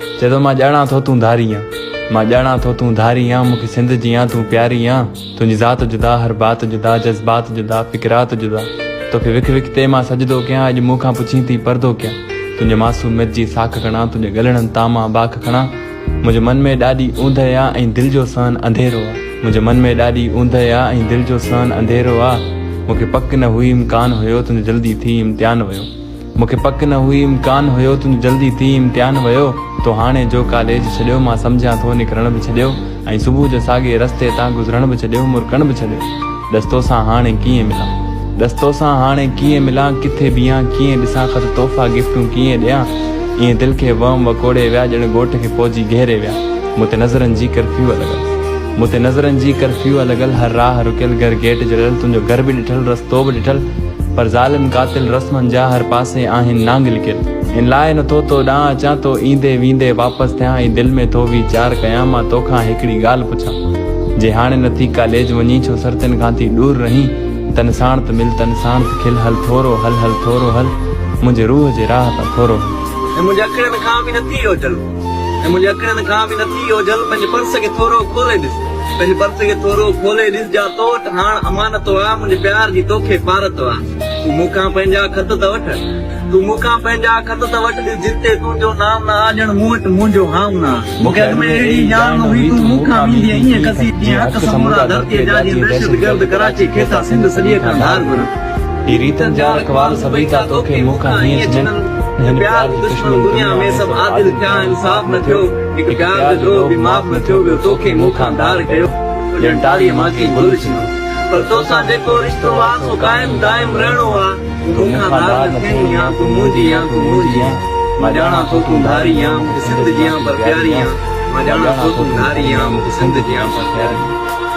चए थो मां ॼाणा थो तूं धारी आं, मां ॼाणा थो तूं धारी आं, मूंखे सिंध जी आं तूं प्यारी आं। तुंहिंजी ज़ात जुदा, हर बात जुदा, जज़्बात जुदा, फिक्रात जुदा। तोखे विख विख ते मां सजदो कयां, अॼु मूंखां पुछी थी परदो कयां। तुंहिंजे मासूम मिर्च जी साख खणा, तुंहिंजे गलड़नि तां मां बाख खणा। मुंहिंजे मन में ॾाढी ऊंध आ ऐं दिलि जो सहन अंधेरो आहे। मुंहिंजे मन में ॾाढी ऊंध आ ऐं दिलि जो सहन अंधेरो आहे। मूंखे पक न हुई इम्कान हुयो तुंहिंजो जल्दी थी इम्तिहान वियो। मूंखे पक न हुई इम्कान हुयो तुंहिंजो जल्दी थी इम्तिहान वियो। तो हाणे जो कॉलेज छॾियो, मां सम्झां थो निकिरण बि छॾियो, ऐं सुबुह जो साॻे रस्ते तां गुज़रण बि छॾियो, मुरकण बि छॾियो। दस्तो सां हाणे कीअं मिलां, दस्तो सां हाणे कीअं मिलां, किथे बीहां, कीअं ॾिसां, ख़त तोहफ़ा गिफ्टूं कीअं ॾियां। ईअं दिलि खे वम वकोड़े विया, ॼण ॻोठ खे फौजी घेरे विया। मूं ते नज़रनि जी कर्फ्यू लॻल, मूं ते नज़रनि जी कर्फ्यू लॻल, हर राह रुकियल, घर गेट जड़ियल, तुंहिंजो घर बि ॾिठल, रस्तो बि ॾिठल, पर ज़ालिम कातिल रस्मनि जा हर पासे आहिनि नांग लिकियल। इन लाइ नथो तो ॾांहुं अचां, तो ईंदे वेंदे वापसि थियां, ऐं दिलि में थो वीचार कयां, मां तोखां हिकिड़ी ॻाल्हि पुछां। जे हाणे नथी कॉलेज वञी, छो सरतियुनि खां थी दूर रहीं, तन साण त मिल, तन साण त खिल, हल थोरो हल, हल थोरो हल, मुंहिंजे रूह जे राह तां थोरो हल। मुंहिंजे अखिड़नि खां बि नथी ओझल, मुंहिंजे अखिड़नि खां बि नथी ओझल, पंहिंजे पर्स खे थोरो खोले ॾिस, पंहिंजे पर्स खे थोरो खोले ॾिस, जा तो वटि हाणे अमानत आ, मुंहिंजे प्यार जी तोखे पारत आ। तूं मूंखां पंहिंजा ख़त त वठ, तूं मूंखां पंहिंजा ख़त त वठ, जिते तुंहिंजो नाम न आ, ॼण मूं वटि मुंहिंजो हाम न आ। मूंखे अॻ में अहिड़ी ॼाण हुई, तूं मूंखां वेंदी ईअं कसी जीअं हक़ समूरा धरतीअ जा, जीअं दहशतगर्द कराची खेता सिंध सॼे खां धार घुर। ही रीतनि जा रखवाल सभई था तोखे मूंखां हीअं चिननि, प्यार दुश्मन दुनिया में सभु आदिल थिया, इंसाफ़ न थियो, हिकु प्यार जो ॾोह बि माफ़ न थियो, ॿियो तोखे मूंखां धार कयो, ॼण टालीअ मां कंहिं गुल छिनो। पर तोसां जेको रिश्तो आ, सो क़ाइम दाइम रहणो आ। तूं मूंखां धार न थियणी आ, तूं मुंहिंजी आ, तूं मुंहिंजी आ। मां ॼाणा थो तूं धारी आ, मूंखे सिंध जी आ पर प्यारी आ। मां ॼाणा थो तूं धारी आ, मूंखे सिंध जी आ पर प्यारी आ।